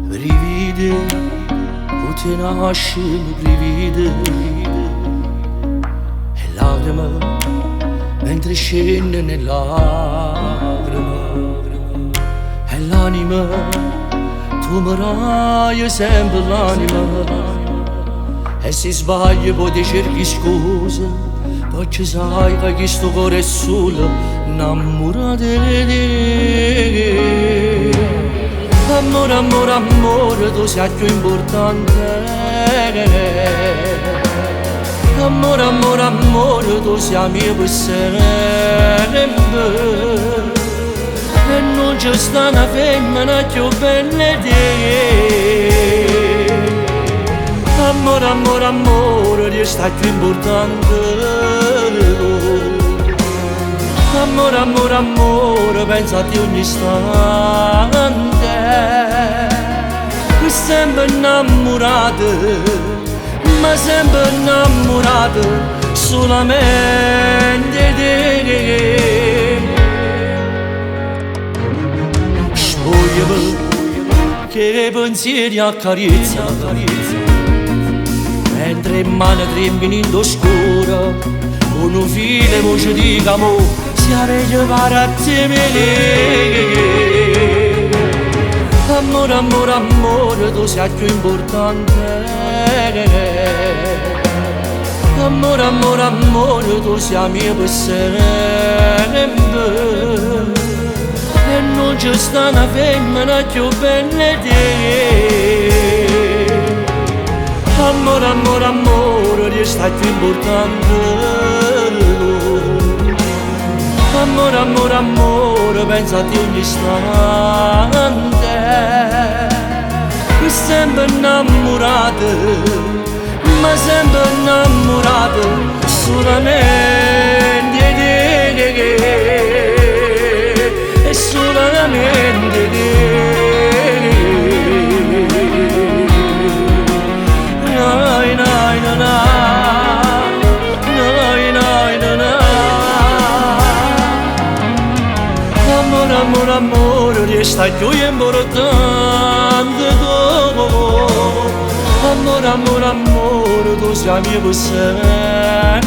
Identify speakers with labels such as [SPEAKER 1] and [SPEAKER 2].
[SPEAKER 1] Brividi, tu ti nasci brividi e lacrime mentre scende nell'agrima e l'anima, tu mi sempre l'anima e se sbagli poi ti cerchi scusa perché sai che questo cuore è solo innamorato di te. Amore, amore, amore, tu sei più importante. Amore, amore, amore, tu sei mio per sempre. E non c'è sta una femmina più bella di te. Amore, amore, amore, tu sei più importante. Amore, amore, amore, pensati ogni istante. Sempre innamorato, ma sempre innamorato solamente di te. Spogliami che pensieri accarezza, mentre in mano tremano in oscura, con un filo voce di amore si arriva a te. Amore, amore, amore, tu sei più importante. Amore, amore, amore, tu sei mio per sempre. E non c'è sta una femmina più bella di te. Amore, amore, amore, tu sei più importante. Amore, amore, amore, pensati ogni istante. Sempre innamorato, ma sempre innamorato solamente di te. E solamente di te. Nai, nai, na, na. Amore, amore, amore, resta più importante tu. Amore, amore, amore, tu sei mio per sempre.